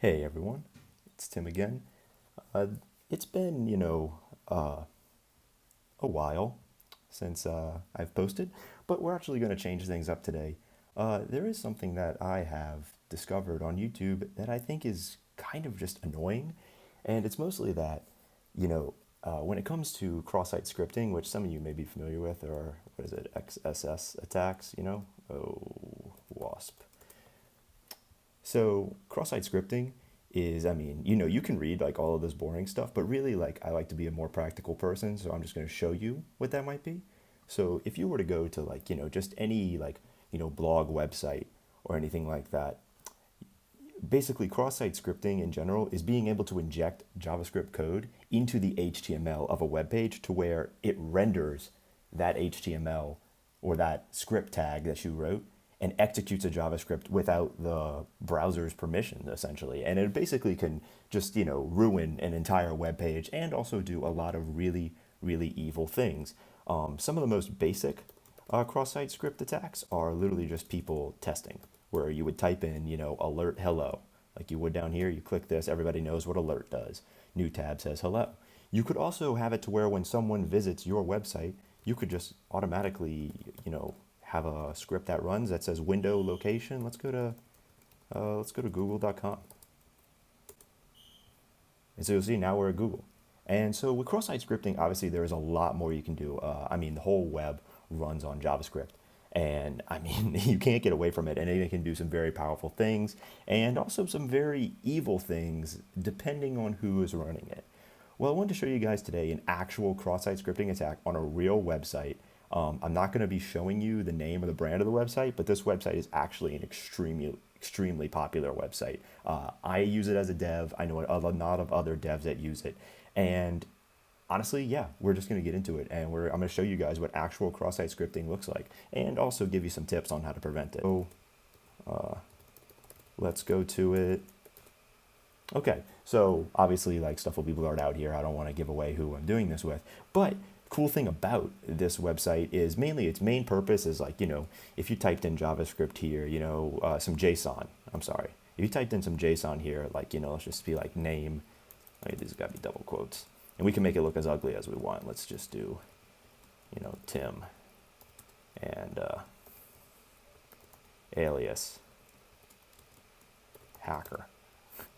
Hey everyone, it's Tim again. Uh, it's been, a while since I've posted, but we're actually going to change things up today. There is something that I have discovered on YouTube that I think is kind of just annoying, and it's mostly that, when it comes to cross-site scripting, which some of you may be familiar with, or what is it, XSS attacks, Oh, WASP. So cross-site scripting is, you can read like all of this boring stuff, but really like I like to be a more practical person, so I'm just going to show you what that might be. So if you were to go to like, just any like, blog website or anything like that, basically cross-site scripting in general is being able to inject JavaScript code into the HTML of a web page to where it renders that HTML or that script tag that you wrote and executes a JavaScript without the browser's permission, essentially. And it basically can just, ruin an entire web page and also do a lot of really, really evil things. Some of the most basic cross-site script attacks are literally just people testing, where you would type in, alert hello, like you would down here. You click this, everybody knows what alert does. New tab says hello. You could also have it to where when someone visits your website, you could just automatically, have a script that runs that says window location. Let's go to google.com. And so you'll see now we're at Google. And so with cross-site scripting, obviously there is a lot more you can do. The whole web runs on JavaScript. And you can't get away from it. And it can do some very powerful things and also some very evil things depending on who is running it. Well, I wanted to show you guys today an actual cross-site scripting attack on a real website. I'm not going to be showing you the name or the brand of the website, but this website is actually an extremely popular website. I use it as a dev. I know a lot of other devs that use it. And honestly, yeah, we're just going to get into it. And I'm going to show you guys what actual cross-site scripting looks like and also give you some tips on how to prevent it. So let's go to it. Okay, so obviously like stuff will be blurred out here. I don't want to give away who I'm doing this with. But cool thing about this website is mainly its main purpose is like, if you typed in JavaScript here, some JSON, I'm sorry. If you typed in some JSON here, like, let's just be like name, like, these got to be double quotes. And we can make it look as ugly as we want. Let's just do, Tim and alias hacker.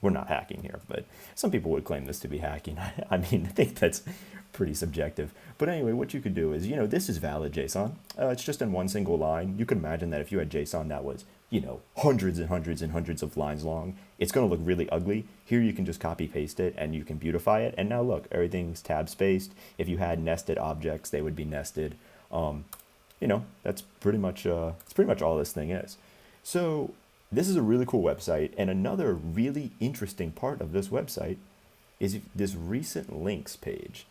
We're not hacking here, but some people would claim this to be hacking. I think that's pretty subjective. But anyway, what you could do is, this is valid JSON. It's just in one single line. You could imagine that if you had JSON that was, hundreds and hundreds and hundreds of lines long, it's going to look really ugly. Here you can just copy paste it and you can beautify it. And now look, everything's tab spaced. If you had nested objects, they would be nested. That's pretty much all this thing is. So this is a really cool website, and another really interesting part of this website is this recent links page.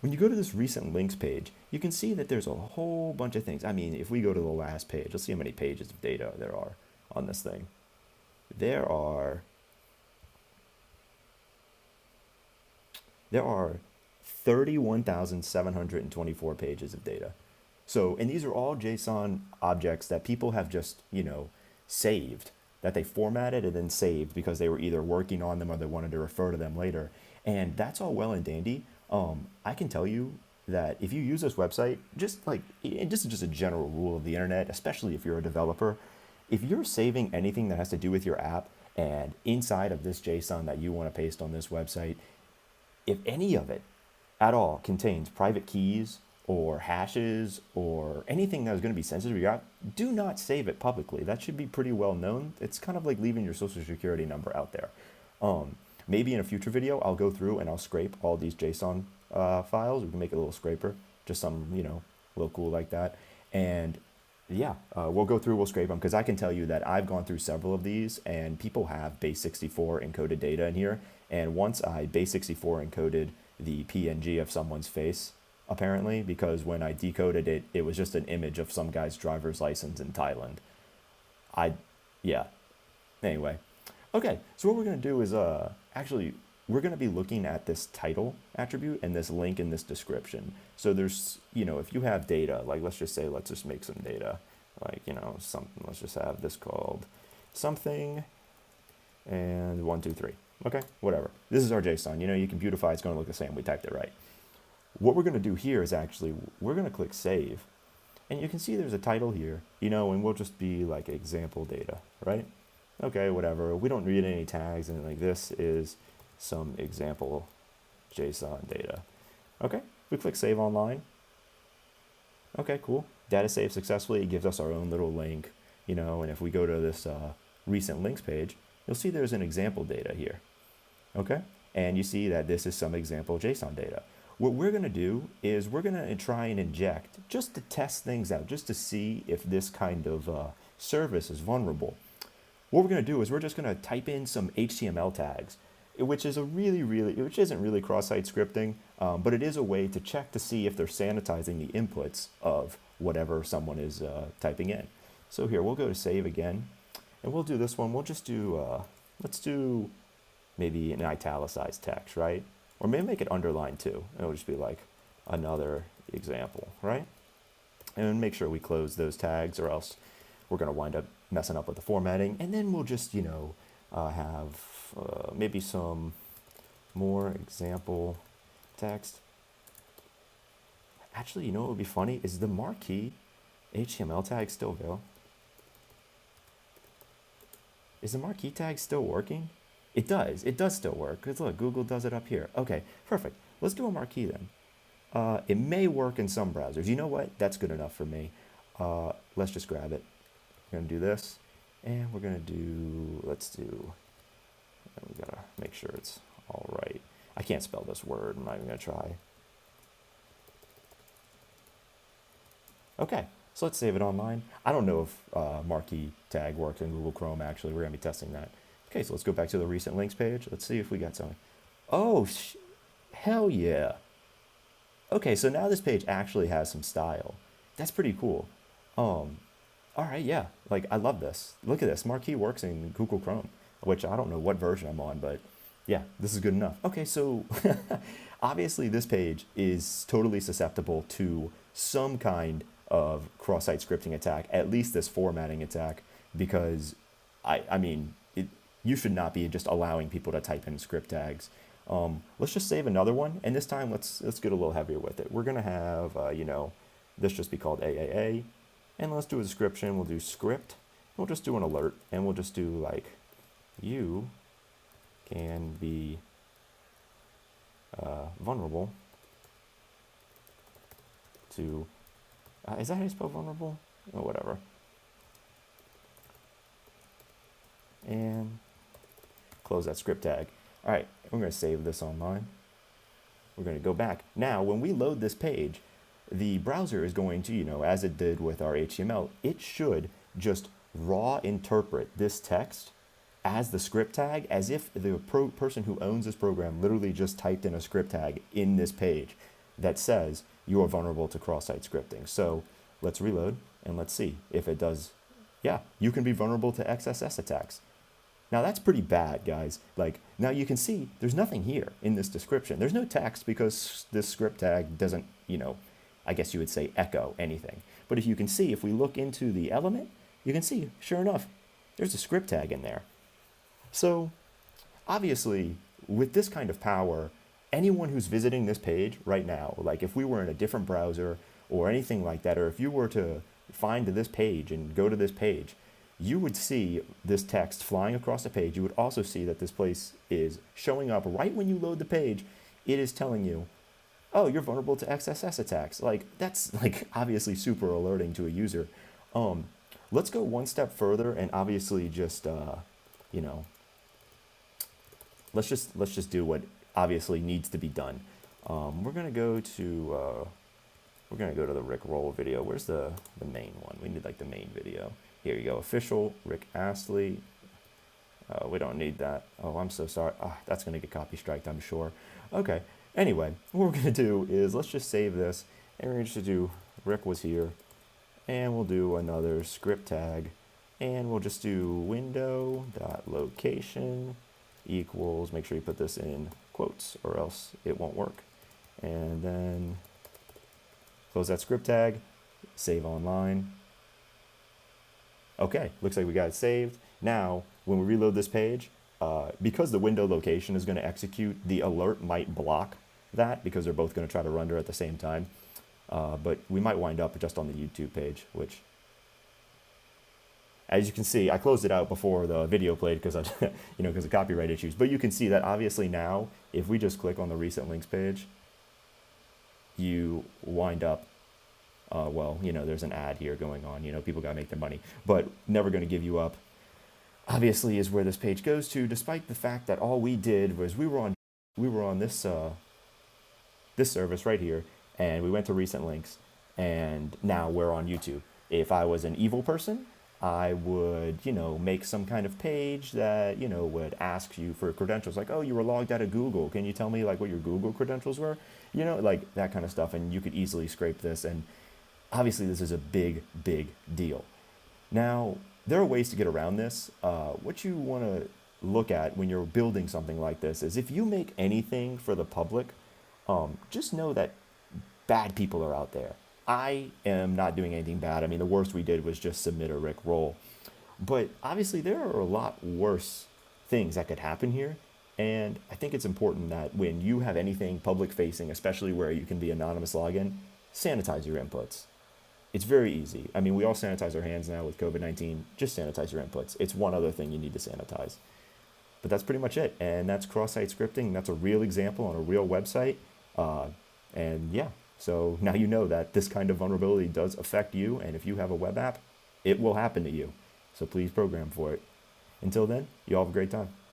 When you go to this recent links page, you can see that there's a whole bunch of things. If we go to the last page, let's see how many pages of data there are on this thing. There are 31,724 pages of data. So, and these are all JSON objects that people have just, saved, that they formatted and then saved because they were either working on them or they wanted to refer to them later. And that's all well and dandy. I can tell you that if you use this website, and this is just a general rule of the internet, especially if you're a developer, if you're saving anything that has to do with your app and inside of this JSON that you want to paste on this website, if any of it at all contains private keys or hashes or anything that is going to be sensitive to your app, do not save it publicly. That should be pretty well known. It's kind of like leaving your social security number out there. Maybe in a future video, I'll go through and I'll scrape all these JSON files. We can make a little scraper, just some, a little cool like that. And yeah, we'll go through, we'll scrape them, because I can tell you that I've gone through several of these and people have base64 encoded data in here. And once I base64 encoded the PNG of someone's face, apparently, because when I decoded it, it was just an image of some guy's driver's license in Thailand. Yeah. Anyway. Okay, so what we're going to do is, we're going to be looking at this title attribute and this link in this description. So there's, if you have data, like let's just make some data, like, something, let's just have this called something and 1, 2, 3. Okay, whatever. This is our JSON. You know, you can beautify, it's going to look the same. We typed it right. What we're going to do here is actually, we're going to click save. And you can see there's a title here, you know, and we'll just be like example data, right? Okay, whatever. We don't read any tags, and like this is some example JSON data. Okay, we click save online. Okay, cool. Data saved successfully. It gives us our own little link, you know, and if we go to this recent links page, you'll see there's an example data here. Okay, and you see that this is some example JSON data. What we're going to do is we're going to try and inject just to test things out, just to see if this kind of service is vulnerable. What we're going to do is we're just going to type in some HTML tags, which is which isn't really cross-site scripting, but it is a way to check to see if they're sanitizing the inputs of whatever someone is typing in. So here, we'll go to save again, and we'll do this one. We'll just do, let's do maybe an italicized text, right? Or maybe make it underlined too. It'll just be like another example, right? And make sure we close those tags, or else we're going to wind up messing up with the formatting. And then we'll just, you know, have maybe some more example text. Actually, you know what would be funny is the marquee HTML tag still go? Is the marquee tag still working? It does still work, because look, Google does it up here. Okay, perfect. Let's do a marquee then. It may work in some browsers. You know what? That's good enough for me. Let's just grab it. We're gonna do this, and we're gonna do, we gotta make sure it's all right. I can't spell this word, I'm not even gonna try. Okay, so let's save it online. I don't know if marquee tag works in Google Chrome, actually. We're gonna be testing that. Okay, so let's go back to the recent links page. Let's see if we got something. Oh, hell yeah. Okay, so now this page actually has some style. That's pretty cool. All right, yeah, like I love this. Look at this, marquee works in Google Chrome, which I don't know what version I'm on, but yeah, this is good enough. Okay, so obviously this page is totally susceptible to some kind of cross-site scripting attack, at least this formatting attack, because I mean, you should not be just allowing people to type in script tags. Let's just save another one, and this time let's get a little heavier with it. We're gonna have, you know, this just be called AAA, and let's do a description. We'll do script. We'll just do an alert, and we'll just do like, you can be vulnerable to, is that how you spell vulnerable? Or whatever. And close that script tag. All right, we're going to save this online. We're going to go back. Now, when we load this page, the browser is going to, you know, as it did with our HTML, it should just raw interpret this text as the script tag, as if the person who owns this program literally just typed in a script tag in this page that says you are vulnerable to cross-site scripting. So let's reload and let's see if it does. Yeah, you can be vulnerable to XSS attacks. Now that's pretty bad, guys. Like, now you can see there's nothing here in this description. There's no text because this script tag doesn't, you know, I guess you would say echo anything. But if you can see, if we look into the element, you can see, sure enough, there's a script tag in there. So obviously, with this kind of power, anyone who's visiting this page right now, like if we were in a different browser or anything like that, or if you were to find this page and go to this page, you would see this text flying across the page. You would also see that this place is showing up right when you load the page. It is telling you, oh, you're vulnerable to XSS attacks. Like, that's like obviously super alerting to a user. Let's go one step further and obviously just, you know, let's just do what obviously needs to be done. We're gonna go to the Rick Roll video. Where's the main one? We need like the main video. Here you go, official Rick Astley. We don't need that. Oh, I'm so sorry. That's gonna get copy striked, I'm sure. Okay, anyway, what we're gonna do is let's just save this, and we're just do Rick was here, and we'll do another script tag, and we'll just do window.location equals, make sure you put this in quotes or else it won't work. And then close that script tag, save online. Okay, looks like we got it saved. Now, when we reload this page, because the window location is going to execute, the alert might block that because they're both going to try to render at the same time. But we might wind up just on the YouTube page, which, as you can see, I closed it out before the video played because because of copyright issues. But you can see that obviously now, if we just click on the recent links page, you wind up, there's an ad here going on. People got to make their money, but never going to give you up. Obviously, is where this page goes to, despite the fact that all we did was we were on this service right here, and we went to recent links, and now we're on YouTube. If I was an evil person, I would, make some kind of page that, would ask you for credentials, like, oh, you were logged out of Google. Can you tell me like what your Google credentials were? Like that kind of stuff. And you could easily scrape this. And obviously this is a big, big deal. Now, there are ways to get around this. What you want to look at when you're building something like this is if you make anything for the public, just know that bad people are out there. I am not doing anything bad. I mean, the worst we did was just submit a Rick roll. But obviously, there are a lot worse things that could happen here. And I think it's important that when you have anything public facing, especially where you can be anonymous login, sanitize your inputs. It's very easy. I mean, we all sanitize our hands now with COVID-19. Just sanitize your inputs. It's one other thing you need to sanitize. But that's pretty much it. And that's cross-site scripting. That's a real example on a real website. And yeah, so now you know that this kind of vulnerability does affect you. And if you have a web app, it will happen to you. So please program for it. Until then, you all have a great time.